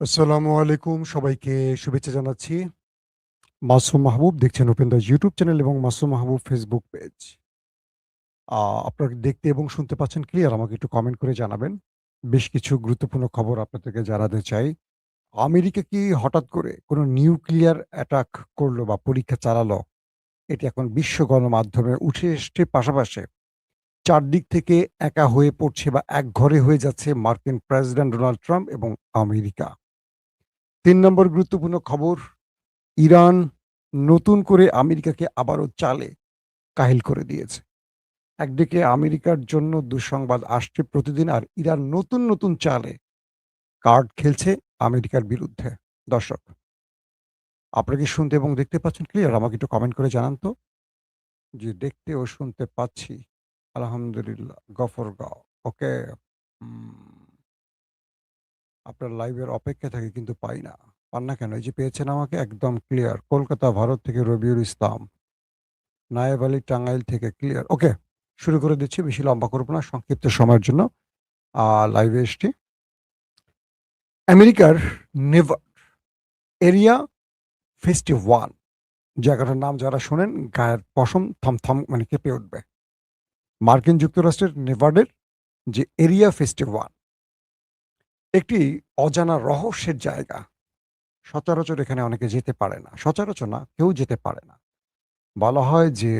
আসসালামু আলাইকুম। সবাইকে শুভেচ্ছা জানাচ্ছি। মাসুম মাহবুব দেখছেন ওপেন দ্য ইউটিউব চ্যানেল এবং মাসুম মাহবুব ফেসবুক পেজ। আ আপনারা দেখতে এবং শুনতে পাচ্ছেন ক্লিয়ার? আমাকে একটু কমেন্ট করে জানাবেন। বেশ কিছু গুরুত্বপূর্ণ খবর আপনাদেরকে জানাতে চাই। আমেরিকা কি হঠাৎ করে কোনো নিউক্লিয়ার অ্যাটাক করলো বা পরীক্ষা চালালো? এটি এখন বিশ্ব গণমাধ্যমে উঠে এসছে পাশাপাশি চারদিক থেকে একা হয়ে পড়ছে বা একঘরে হয়ে যাচ্ছে মার্কিন প্রেসিডেন্ট ডোনাল্ড ট্রাম্প এবং আমেরিকা। ৩ নম্বর গুরুত্বপূর্ণ খবর ইরান নতুন করে আমেরিকাকে আবারও চালে কাহিল করে দিয়েছে। একদিকে আমেরিকার জন্য দুঃসংবাদ আসছে প্রতিদিন আর ইরান নতুন চালে কার্ড খেলছে আমেরিকার বিরুদ্ধে। দর্শক, আপনারা কি শুনতে এবং দেখতে পাচ্ছেন ক্লিয়ার? আমাকে একটু কমেন্ট করে জানান তো। জি, দেখতে ও শুনতে পাচ্ছি। আলহামদুলিল্লাহ। গফরগাঁও। ওকে। উম আপনার লাইভের অপেক্ষায় থাকি কিন্তু পাই না। পান না কেন? এই যে পেয়েছেন আমাকে একদম ক্লিয়ার। কলকাতা, ভারত থেকে রবিউল ইসলাম। নায়েব আলী টাঙ্গাইল থেকে ক্লিয়ার। ওকে, শুরু করে দিচ্ছি। বেশি লম্বা করব না। সংক্ষিপ্ত সময়ের জন্য লাইভে এসছি। আমেরিকার নেভা এরিয়া 51 জায়গাটার নাম যারা শোনেন গায়ের পশম থমথম মানে কেঁপে উঠবে। মার্কিন যুক্তরাষ্ট্রের নেভাডের যে এরিয়া 51 একটি অজানা রহস্যের জায়গা। সচরাচর এখানে অনেকে যেতে পারে না। সচরাচর না, কেউ যেতে পারে না। বলা হয় যে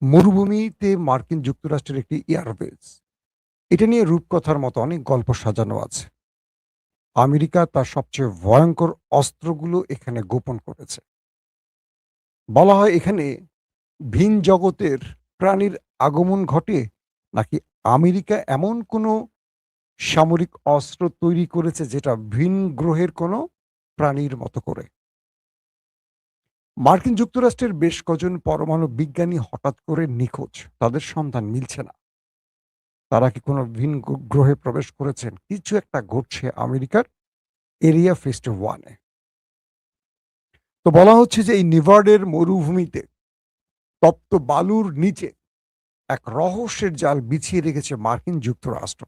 মরুভূমিতে মার্কিন যুক্তরাষ্ট্রের একটি এয়ারবেস। এটা নিয়ে রূপকথার মতো অনেক গল্প সাজানো আছে। আমেরিকা তার সবচেয়ে ভয়ঙ্কর অস্ত্রগুলো এখানে গোপন করেছে। বলা হয় এখানে ভিন জগতের প্রাণীর আগমন ঘটে নাকি আমেরিকা এমন কোনো সামরিক অস্ত্র তৈরি করেছে যেটা ভিন গ্রহের কোনো প্রাণীর মতো করে। মার্কিন যুক্তরাষ্ট্রের বেশ কজন পরমাণু বিজ্ঞানী হঠাৎ করে নিখোঁজ। তাদের সন্ধান মিলছে না। তারা কি কোনো ভিন গ্রহে প্রবেশ করেছেন? কিছু একটা ঘটছে আমেরিকার এরিয়া 51 এ। তো বলা হচ্ছে যে এই নেভাডের মরুভূমিতে তপ্ত বালুর নিচে এক রহস্যের জাল বিছিয়ে রেখেছে মার্কিন যুক্তরাষ্ট্র।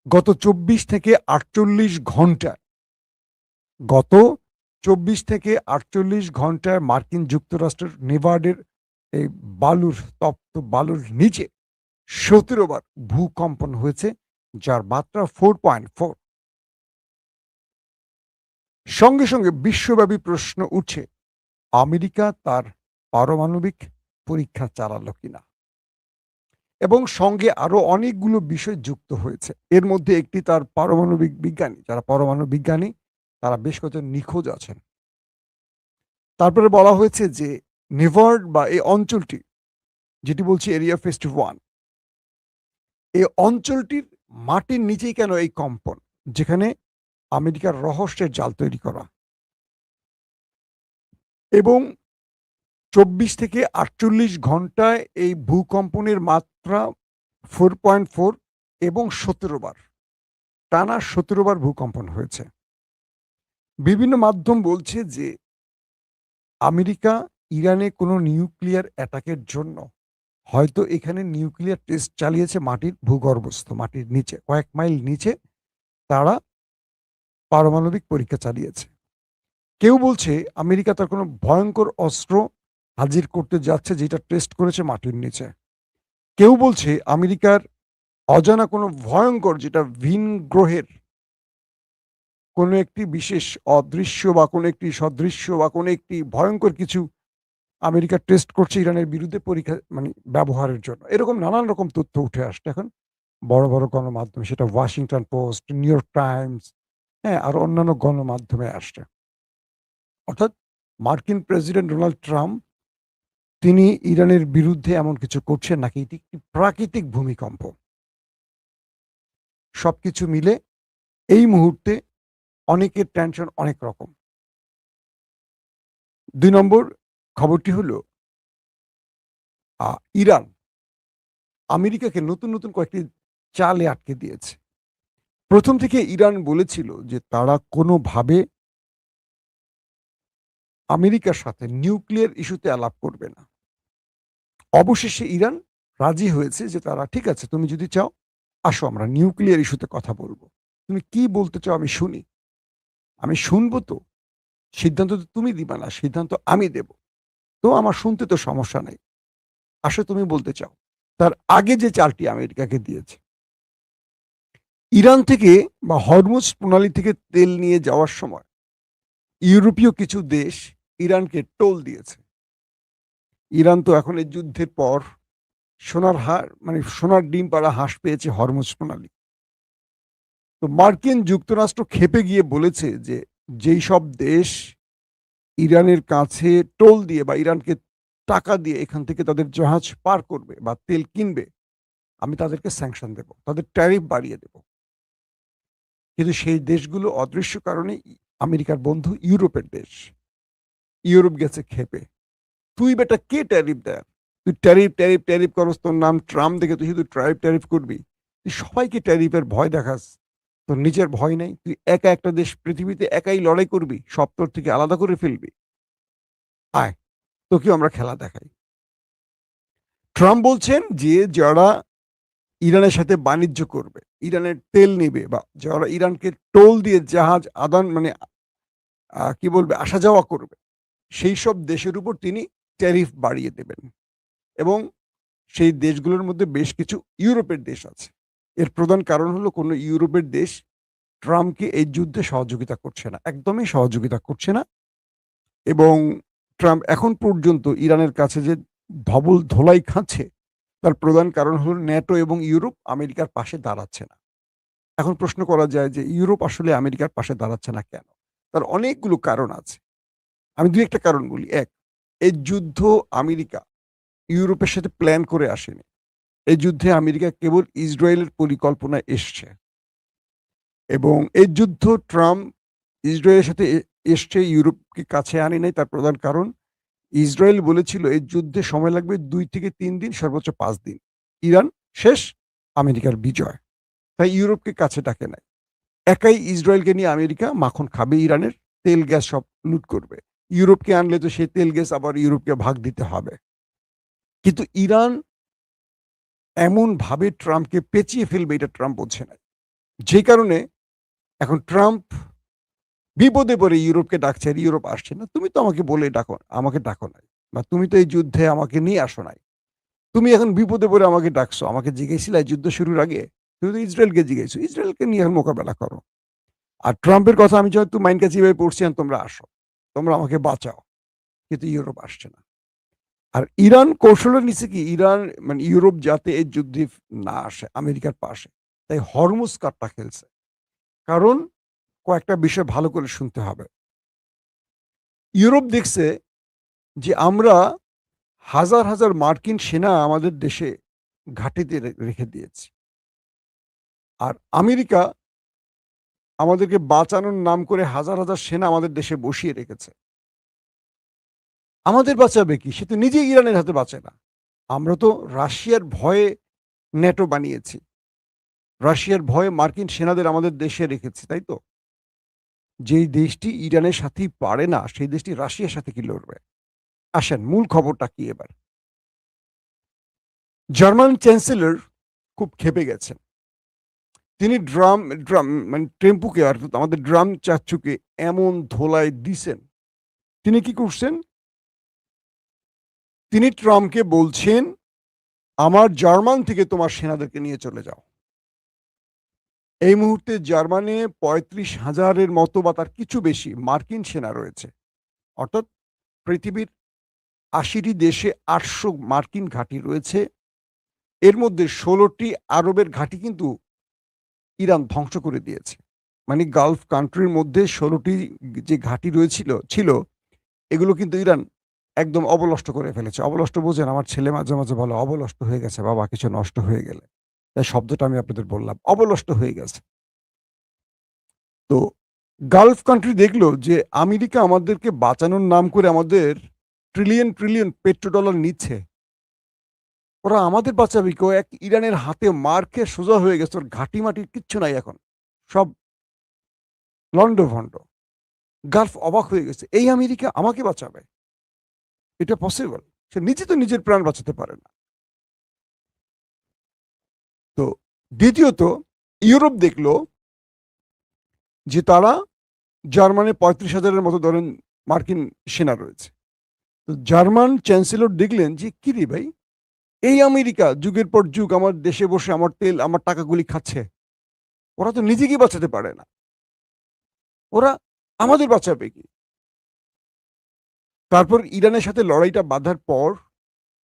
গত ২৪ থেকে ৪৮ ঘন্টায় গত ২৪ থেকে ৪৮ ঘন্টায় মার্কিন যুক্তরাষ্ট্রের নেভাডের এই তপ্ত বালুর নিচে ১৭ বার ভূকম্পন হয়েছে, যার মাত্রা 4.4। সঙ্গে বিশ্বব্যাপী প্রশ্ন উঠছে, আমেরিকা তার পারমাণবিক পরীক্ষা চালালো কিনা? এবং সঙ্গে আরো অনেকগুলো বিষয় যুক্ত হয়েছে। এর মধ্যে একটি তার পারমাণবিক বিজ্ঞানী, যারা পরমাণু বিজ্ঞানী তারা বেশ কয়েকজন নিখোঁজ আছেন। তারপরে বলা হয়েছে যে নেভার্ড বা এই অঞ্চলটি যেটি বলছি এরিয়া 51 এই অঞ্চলটির মাটির নিচেই কেন এই কম্পন? যেখানে আমেরিকার রহস্যের জাল তৈরি করা এবং ২৪ থেকে ৪৮ ঘন্টায় এই ভূকম্পনের মাত্রা 4.4 এবং ১৭ বার। টানা ১৭ বার ভূকম্পন হয়েছে। বিভিন্ন মাধ্যম বলছে যে আমেরিকা ইরানে কোনো নিউক্লিয়ার অ্যাটাকের জন্য হয়তো এখানে নিউক্লিয়ার টেস্ট চালিয়েছে মাটির ভূগর্ভস্থ, মাটির নিচে। কয়েক মাইল নিচে তারা পারমাণবিক পরীক্ষা চালিয়েছে। কেউ বলছে আমেরিকা তার কোনো ভয়ঙ্কর অস্ত্র হাজির করতে যাচ্ছে যেটা টেস্ট করেছে মাটির নিচে। কেউ বলছে আমেরিকার অজানা কোনো ভয়ঙ্কর যেটা ভিন গ্রহের কোনো একটি বিশেষ অদৃশ্য বা কোনো একটি সদৃশ্য বা কোনো একটি ভয়ঙ্কর কিছু আমেরিকা টেস্ট করছে ইরানের বিরুদ্ধে পরীক্ষা মানে ব্যবহারের জন্য। এরকম নানান রকম তথ্য উঠে আসছে এখন বড় গণমাধ্যমে, সেটা Washington post, new York Times, হ্যাঁ? আর অন্যান্য গণমাধ্যমে আসছে। অর্থাৎ মার্কিন প্রেসিডেন্ট ডোনাল্ড ট্রাম্প তিনি ইরানের বিরুদ্ধে এমন কিছু করছেন নাকি এটি একটি প্রাকৃতিক ভূমিকম্প? সবকিছু মিলে এই মুহূর্তে অনেকের টেনশন অনেক রকম। ২ নম্বর খবরটি হলো আ ইরান আমেরিকাকে নতুন কয়েকটি চালে আটকে দিয়েছে। ১ম থেকে ইরান বলেছিল যে তারা কোনোভাবে আমেরিকার সাথে নিউক্লিয়ার ইস্যুতে আলাপ করবে না। অবশেষে ইরান রাজি হয়েছে যে তারা ঠিক আছে, তুমি যদি চাও আসো আমরা নিউক্লিয়ার ইস্যুতে কথা বলব। তুমি কি বলতে চাও আমি শুনি। আমি শুনবো তো। সিদ্ধান্ত তো তুমি দিবা না, সিদ্ধান্ত আমি দেব। তো আমার শুনতে তো সমস্যা নাই। আসো তুমি বলতে চাও। তার আগে যে চালটি আমেরিকাকে দিয়েছে। ইরান থেকে বা হরমুজ প্রণালী থেকে তেল নিয়ে যাওয়ার সময় ইউরোপীয় কিছু দেশ ইরানকে টোল দিয়েছে। ইরান তো এখন এই যুদ্ধের পর সোনার হার মানে সোনার ডিম পাড়া হাঁস পেয়েছে হরমুজ প্রণালী। তো মার্কিন যুক্তরাষ্ট্র ক্ষেপে গিয়ে বলেছে যে যেই সব দেশ ইরানের কাছে টোল দিয়ে বা ইরানকে টাকা দিয়ে এখান থেকে তাদের জাহাজ পার করবে বা তেল কিনবে, আমি তাদেরকে স্যাংশন দেব, তাদের ট্যারিফ বাড়িয়ে দেব। কিন্তু সেই দেশগুলো অদৃশ্য কারণে আমেরিকার বন্ধু ইউরোপের দেশ, ইউরোপ গেছে ক্ষেপে। তুই বেটা কে ট্যারিফ দেয়? তুই ট্যারিফ ট্যারিফ ট্যারিফ করস, তোর নাম ট্রাম্প দেখে তুই শুধু ট্যারিফ ট্যারিফ করবি। তুই সবাইকে ট্যারিফের ভয় দেখাস, তোর নিজের ভয় নাই। তুই একা একটা দেশ পৃথিবীতে একাই লড়াই করবি, সব তোর থেকে আলাদা করে ফেলবি। আয়, তোকেও আমরা খেলা দেখাই। ট্রাম্প বলছেন যে যারা ইরানের সাথে বাণিজ্য করবে, ইরানের তেল নিবে বা যারা ইরানকে টোল দিয়ে জাহাজ আদান মানে কি বলবে আসা যাওয়া করবে, সেই সব দেশের উপর তিনি ট্যারিফ বাড়িয়ে দেবেন। এবং সেই দেশগুলোর মধ্যে বেশ কিছু ইউরোপের দেশ আছে। এর প্রধান কারণ হলো কোনো ইউরোপের দেশ ট্রাম্পকে এই যুদ্ধে সহযোগিতা করছে না, একদমই সহযোগিতা করছে না। এবং ট্রাম্প এখন পর্যন্ত ইরানের কাছে যে ধবল ধোলাই খাচ্ছে, তার প্রধান কারণ হলো ন্যাটো এবং ইউরোপ আমেরিকার পাশে দাঁড়াচ্ছে না। এখন প্রশ্ন করা যায় যে ইউরোপ আসলে আমেরিকার পাশে দাঁড়াচ্ছে না কেন? তার অনেকগুলো কারণ আছে। আমি দুই একটা কারণ বলি। এক, এই যুদ্ধ আমেরিকা ইউরোপের সাথে প্ল্যান করে আসেনি। এই যুদ্ধে আমেরিকা কেবল ইসরায়েলের পরিকল্পনায় এসছে। এবং এই যুদ্ধ ট্রাম্প ইসরায়েলের সাথে এসছে, ইউরোপকে কাছে আনে নাই। তার প্রধান কারণ ইসরায়েল বলেছিল এই যুদ্ধে সময় লাগবে ২ থেকে ৩ দিন, সর্বোচ্চ ৫ দিন। ইরান শেষ, আমেরিকার বিজয়। তাই ইউরোপকে কাছে ডাকে নাই। একাই ইসরায়েলকে নিয়ে আমেরিকা মাখন খাবে ইরানের, তেল গ্যাস সব লুট করবে। ইউরোপকে আনলে তো সেই তেল গ্যাস আবার ইউরোপকে ভাগ দিতে হবে। কিন্তু ইরান এমনভাবে ট্রাম্পকে পেঁচিয়ে ফেলবে এটা ট্রাম্প বোঝে না। যে কারণে এখন ট্রাম্প বিপদে পড়ে ইউরোপকে ডাকছে, আর ইউরোপ আসছে না। তুমি তো আমাকে বলে ডাকো, আমাকে ডাকো নাই, বা তুমি তো এই যুদ্ধে আমাকে নিয়ে আসো নাই। তুমি এখন বিপদে পড়ে আমাকে ডাকছো, আমাকে জিজ্ঞেসছিলে যুদ্ধ শুরুর আগে? তুমি তো ইসরায়েলকে জিজ্ঞেসো, ইসরায়েলকে নিয়ে এখন মোকাবেলা করো। আর ট্রাম্পের কথা আমি যেহেতু মাইন্ড কাছে এভাবে পড়ছি, তোমরা আসো, তোমরা আমাকে বাঁচাও। কিন্তু ইউরোপ আসছে না। আর ইরান কৌশলের নিচে কি, ইরান মানে ইউরোপ যাতে এই যুদ্ধে না আসে আমেরিকার পাশে, তাই হরমুজ কার্ডটা খেলছে। কারণ কয়েকটা বিষয় ভালো করে শুনতে হবে। ইউরোপ দেখছে যে আমরা হাজার হাজার মার্কিন সেনা আমাদের দেশে ঘাঁটিতে রেখে দিয়েছি, আর আমেরিকা আমাদেরকে বাঁচানোর নাম করে হাজার হাজার সেনা আমাদের দেশে বসিয়ে রেখেছে। আমাদের বাঁচাবে কি? সে তো নিজেই ইরানের হাতে বাঁচে না। আমরা তো রাশিয়ার ভয়ে ন্যাটো বানিয়েছি, রাশিয়ার ভয়ে মার্কিন সেনাদের আমাদের দেশে রেখেছি, তাই তো? যেই দেশটি ইরানের সাথেই পারে না, সেই দেশটি রাশিয়ার সাথে কি লড়বে? আসেন মূল খবরটা কি এবার। জার্মান চ্যান্সেলর খুব ক্ষেপে গেছেন। তিনি ড্রাম ড্রাম মানে টেম্পুকে, অর্থাৎ আমাদের ড্রাম চাচ্চুকে এমন ধোলাই দিছেন। তিনি কি করছেন? তিনি ট্রাম্পকে বলছেন, আমার জার্মান থেকে তোমার সেনাদেরকে নিয়ে চলে যাও। এই মুহূর্তে জার্মানে ৩৫,০০০-এর মতো বা তার কিছু বেশি মার্কিন সেনা রয়েছে। অর্থাৎ পৃথিবীর ৮০টি দেশে ৮০০ মার্কিন ঘাঁটি রয়েছে। এর মধ্যে ১৬টি আরবের ঘাঁটি কিন্তু ইরান ধ্বংস করে দিয়েছে। মানে গালফ কান্ট্রির মধ্যে ১৬টি যে ঘাঁটি ছিল, এগুলো কিন্তু ইরান একদম অবলষ্ট করে ফেলেছে। অবলষ্ট বোঝেন? আমার ছেলে মাঝে মাঝে বলে, "অবলষ্ট হয়ে গেছে বাবা কিছু নষ্ট হয়ে গেলে।" তাই শব্দটা আমি আপনাদের বললাম। অবলষ্ট হয়ে গেছে। তো গালফ কান্ট্রি দেখলো যে আমেরিকা আমাদেরকে বাঁচানোর নাম করে আমাদের ট্রিলিয়ন ট্রিলিয়ন পেট্রোডলার নিচ্ছে। ওরা আমাদের বাঁচাবে কি? ও এক ইরানের হাতে মার খেয়ে সোজা হয়ে গেছে। ওর ঘাঁটি-মাটির কিচ্ছু নাই এখন। সব লন্ডভন্ড। গালফ অবাক হয়ে গেছে। এই আমেরিকা আমাকে বাঁচাবে? এটা পসিবল? সে নিজে তো নিজের প্রাণ বাঁচাতে পারে না। তো দ্বিতীয়ত ইউরোপ দেখলো যে তারা জার্মানি ৩৫,০০০-এর মতো ধরেন মার্কিন সেনা রয়েছে। তো জার্মান চ্যান্সেলর দেখলেন যে, "কিরে ভাই, এই আমেরিকা যুগের পর যুগ আমার দেশে বসে আমার তেল, আমার টাকাগুলি খাচ্ছে। ওরা তো নিজেকেই বাঁচাতে পারে না। ওরা আমাদের বাঁচাবে কি?" তারপর ইরানের সাথে লড়াইটা বাধার পর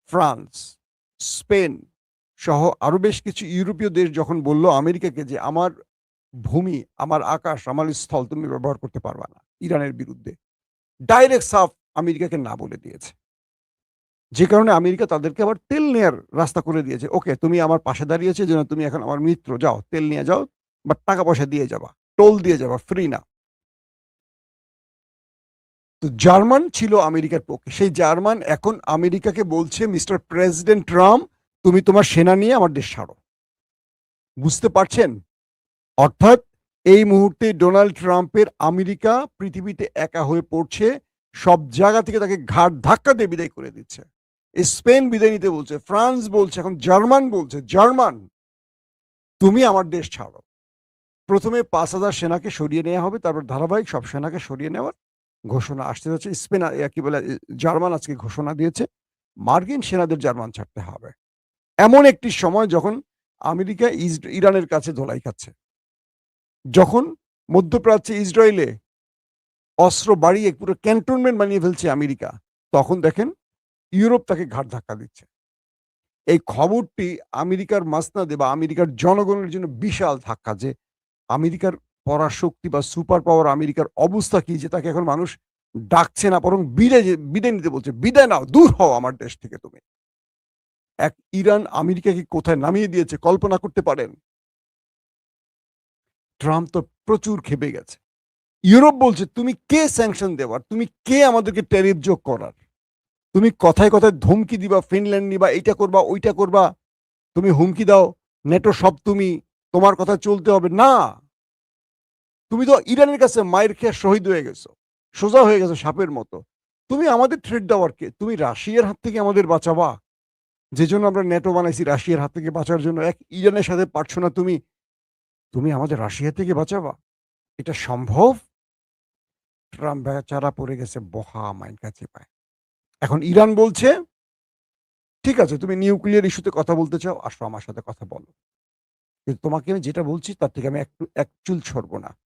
ফ্রান্স, স্পেন সহ আরো বেশ কিছু ইউরোপীয় দেশ যখন বলল আমেরিকাকে যে, "আমার ভূমি, আমার আকাশ, আমার স্থল তুমি ব্যবহার করতে পারবা না ইরানের বিরুদ্ধে।" ডাইরেক্ট সাফ আমেরিকাকে না বলে দিয়েছে। যে কারণে আমেরিকা তাদেরকে আবার তেল নেয়ার রাস্তা করে দিয়েছে। ওকে, তুমি আমার পাশে দাঁড়িয়েছো এজন্য তুমি এখন আমার মিত্র। যাও, তেল নিয়ে যাও। বাট টাকা পয়সা দিয়ে যাবা। টোল দিয়ে যাবা, ফ্রি না। তো জার্মান ছিল আমেরিকার পক্ষে। সেই জার্মান এখন আমেরিকাকে বলছে, "মিস্টার প্রেসিডেন্ট ট্রাম্প, তুমি তোমার সেনা নিয়ে আমার দেশ ছাড়ো।" বুঝতে পারছেন? অর্থাৎ এই মুহূর্তে ডোনাল্ড ট্রাম্পের আমেরিকা পৃথিবীতে একা হয়ে পড়ছে। সব জায়গা থেকে তাকে ঘাড় ধাক্কা দিয়ে বিদায় করে দিচ্ছে। স্পেন বিদায় নিতে বলছে, ফ্রান্স বলছে, এখন জার্মান বলছে, "জার্মান, তুমি আমার দেশ ছাড়ো।" ১ম এ ৫,০০০ সেনাকে সরিয়ে নেয়া হবে। তারপর ধারাবাহিক সব সেনাকে সরিয়ে নেওয়ার ঘোষণা আসতে যাচ্ছে। স্পেন কি বলে জার্মান আজকে ঘোষণা দিয়েছে, মার্কিন সেনাদের জার্মান ছাড়তে হবে। এমন একটি সময় যখন আমেরিকা ইরানের কাছে ধোলাই খাচ্ছে। যখন মধ্যপ্রাচ্যে ইসরায়েলে অস্ত্র বাড়িয়ে পুরো ক্যান্টনমেন্ট বানিয়ে ফেলছে আমেরিকা, তখন দেখেন ইউরোপ তাকে ঘাড় ধাক্কা দিচ্ছে। এই খবরটি আমেরিকার মাসনাদে বা আমেরিকার জনগণের জন্য বিশাল ধাক্কা যে আমেরিকার পরাশক্তি বা সুপার পাওয়ার আমেরিকার অবস্থা কি যে তাকে এখন মানুষ ডাকছে না, বরং বিদায় নিতে বলছে। "বিদায় নাও, দূর হও আমার দেশ থেকে তুমি।" এক ইরান আমেরিকাকে কোথায় নামিয়ে দিয়েছে কল্পনা করতে পারেন? ট্রাম্প তো প্রচুর ক্ষেপে গেছে। ইউরোপ বলছে, "তুমি কে স্যাংশন দেওয়ার? তুমি কে আমাদেরকে ট্যারিফ যোগ করার? তুমি কথায়, কথায় ধমকি দিবা, ফিনল্যান্ড নিবা, এইটা করবা, ওইটা করবা। তুমি হুমকি দাও, নেটো সব তুমি, তোমার কথা চলতে হবে।" না! তুমি তো ইরানের কাছে মাইর খেয়ে শহীদ হয়ে গেছো। সোজা হয়ে গেছো সাপের মতো। তুমি আমাদের থ্রেট দেওয়ার কে? তুমি রাশিয়ার হাত থেকে আমাদের বাঁচাবা? যেজন্য আমরা ন্যাটো বানাইছি রাশিয়ার হাত থেকে বাঁচার জন্য। এক ইরানের সাথে পারছো না তুমি, তুমি আমাদের রাশিয়া থেকে বাঁচাবা? এটা সম্ভব? ট্রাম্প বেচারা পড়ে গেছে বহা মাইনকা চিপায়। এখন ইরান বলছে, "ঠিক আছে, তুমি নিউক্লিয়ার ইস্যুতে কথা বলতে চাও, আসো আমার সাথে কথা বলো। কিন্তু তোমাকে আমি যেটা বলছি তার থেকে আমি এক চুল সরব না।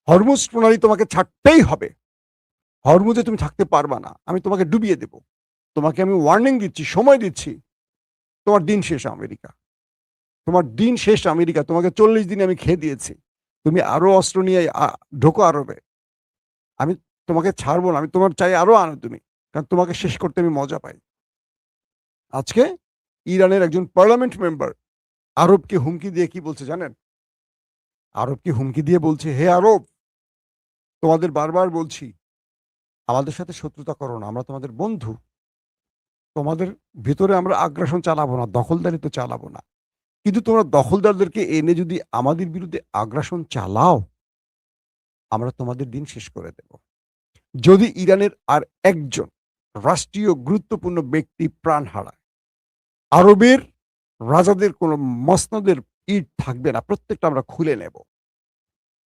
হরমুজ প্রণালী তোমাকে ছাড়তেই হবে। হরমুজে তুমি থাকতে পারবা না। আমি তোমাকে ডুবিয়ে দেব। তোমাকে আমি ওয়ার্নিং দিচ্ছি, সময় দিচ্ছি। তোমার দিন শেষ আমেরিকা। তোমার দিন শেষ আমেরিকা। তোমাকে ৪০ দিনে আমি খেয়ে দিয়েছি। তুমি আরো অস্ত্র নিয়ে ঢোকো আরবে। আমি তোমাকে ছাড়বো না। আমি তোমার চাই আরো আনো তুমি। কারণ তোমাকে শেষ করতে আমি মজা পাই।" আজকে ইরানের একজন পার্লামেন্ট মেম্বার আরবকে হুমকি দিয়ে কি বলছে জানেন? আরবকে হুমকি দিয়ে বলছে, "হে আরব, তোমাদের বারবার বলছি, আমাদের সাথে শত্রুতা করো না। আমরা তোমাদের বন্ধু। তোমাদের ভেতরে আমরা আগ্রাসন চালাবো না, দখলদারিত্ব চালাবো না। কিন্তু তোমরা দখলদারদেরকে এনে যদি আমাদের বিরুদ্ধে আগ্রাসন চালাও, আমরা তোমাদের দিন শেষ করে দেব।" যদি ইরানের আর একজন রাষ্ট্রীয় গুরুত্বপূর্ণ ব্যক্তি প্রাণ হারায়, আরবের রাজাদের কোনো মসনদের ইট থাকবে না। প্রত্যেকটা আমরা খুলে নেব।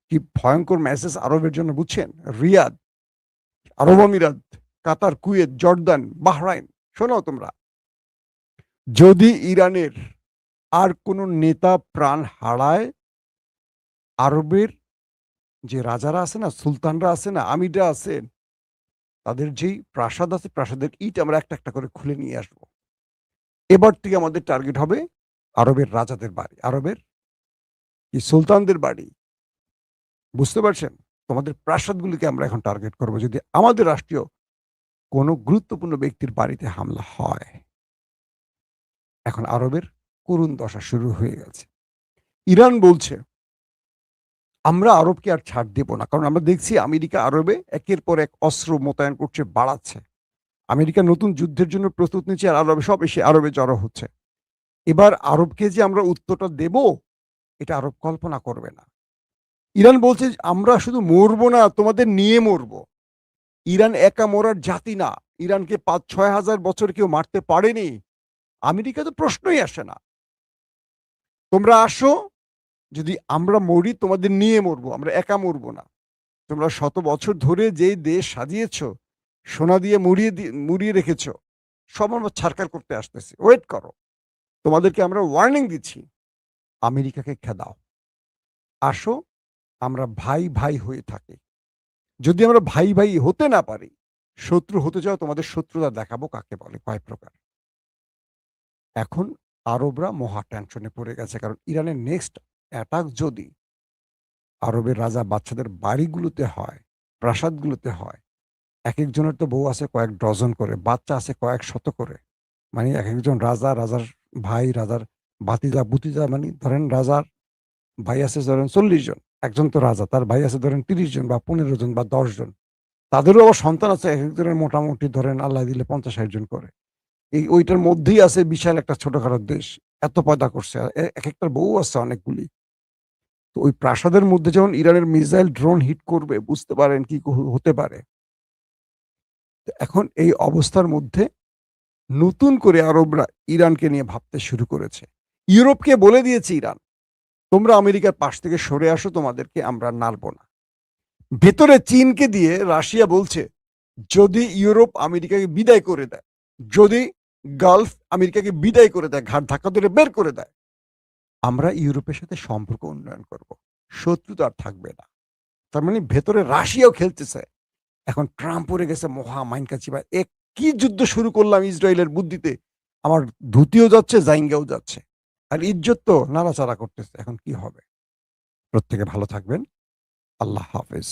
কি ভয়ংকর মেসেজ আরবের জন্য বুঝছেন? রিয়াদ, আরব আমিরাত, কাতার, কুয়েত, জর্দান, বাহরাইন, শোনো তোমরা। যদি ইরানের আর কোন নেতা প্রাণ হারায়, আরবের যে রাজারা আছে না, সুলতানরা আছে না, আমিররা আছেন, তাদের যেই প্রাসাদ আছে, প্রাসাদের ইট আমরা একটা, একটা করে খুলে নিয়ে আসব। এবার থেকে আমাদের টার্গেট হবে আরবের রাজাদের বাড়ি, আরবের কি সুলতানদের বাড়ি। বুঝতে পারছেন? তোমাদের প্রাসাদগুলিকে আমরা এখন টার্গেট করব যদি আমাদের রাষ্ট্রীয় কোন গুরুত্বপূর্ণ ব্যক্তির বাড়িতে হামলা হয়। এখন আরবের করুণ দশা শুরু হয়ে গেছে। ইরান বলছে, "আমরা আরবকে আর ছাড় দেব না।" কারণ আমরা দেখছি আমেরিকা আরবে একের পর এক অস্ত্র মোতায়েন করছে, বাড়াচ্ছে। আমেরিকা নতুন যুদ্ধের জন্য প্রস্তুত নিচ্ছে আর আরবে সব এসে আরবে জড়ো হচ্ছে। এবার আরবকে যে আমরা উত্তরটা দেব, এটা আরব কল্পনা করবে না। ইরান বলছে, "আমরা শুধু মরবো না, তোমাদের নিয়ে মরবো।" ইরান একা মরার জাতি না। ইরানকে ৫-৬ হাজার বছর কেউ মারতে পারেনি। আমেরিকা তো প্রশ্নই আসে না। তোমরা আসো, যদি আমরা মরি তোমাদের নিয়ে মরবো। আমরা একা মরবো না। তোমরা শত বছর ধরে যেই দেশ সাজিয়েছ, সোনা দিয়ে মুড়িয়ে রেখেছ, সব আমরা ছারখার করতে আসতেছি। ওয়েট করো। তোমাদেরকে আমরা ওয়ার্নিং দিচ্ছি। আমেরিকাকে খেদাও। আসো, আমরা ভাই, ভাই হয়ে থাকি। যদি আমরা ভাই, ভাই হতে না পারি, শত্রু হতে চাও, তোমাদের শত্রুতা দেখাবো কাকে বলে, কয় প্রকার। এখন আরবরা মহা টেনশনে পড়ে গেছে। কারণ ইরানের নেক্সট অ্যাটাক যদি আরবের রাজা বাদশাদের বাড়িগুলোতে হয়, প্রাসাদগুলোতে হয়, একেকজনের তো বউ আছে কয়েক ডজন করে, বাচ্চা আছে কয়েক শত করে। মানে একেকজন রাজা, রাজার ভাই, রাজার ভাতিজা, মানে ধরেন রাজার ভাই আছে ধরেন ৪০ জন। একজন তো রাজা, তার ভাই আছে ধরেন ৩০ জন বা ১৫ জন বা ১০ জন। তাদেরও আবার সন্তান আছে একেকজনের মোটামুটি ধরেন আল্লাহ দিলে ৫০-৬০ জন করে। ওইটার মধ্যেই আছে বিশাল একটা ছোটখাটো দেশ। এত পয়দা করছে। একেকটার বউ আছে অনেকগুলি। তো ওই প্রাসাদের মধ্যে যখন ইরানের মিসাইল ড্রোন হিট করবে, বুঝতে পারেন কি হতে পারে। তো এখন এই অবস্থার মধ্যে নতুন করে আরবরা ইরানকে নিয়ে ভাবতে শুরু করেছে। ইউরোপকে বলে দিয়েছে ইরান, তোমরা আমেরিকার পাশ থেকে সরে আসো, তোমাদেরকে আমরা নাড়ব না। ভেতরে চীনকে দিয়ে রাশিয়া বলছে, যদি ইউরোপ আমেরিকাকে বিদায় করে দেয়, যদি গালফ আমেরিকাকে বিদায় করে দেয়, ঘাট ধাক্কা ধরে বের করে দেয়, আমরা ইউরোপের সাথে সম্পর্ক উন্নয়ন করব। শত্রুতা আর থাকবে না। তার মানে ভেতরে রাশিয়াও খেলতেছে। এখন ট্রাম্প পড়ে গেছে মহা মাইনকাচি ভাই, কি যুদ্ধ শুরু করলাম ইসরায়েলের বুদ্ধিতে। আমার ধুতিও যাচ্ছে, জাইঙ্গাও যাচ্ছে। আর ইজ্জত তো নাড়াচাড়া করতেছে। এখন কি হবে? প্রত্যেকে ভালো থাকবেন। আল্লাহ হাফেজ।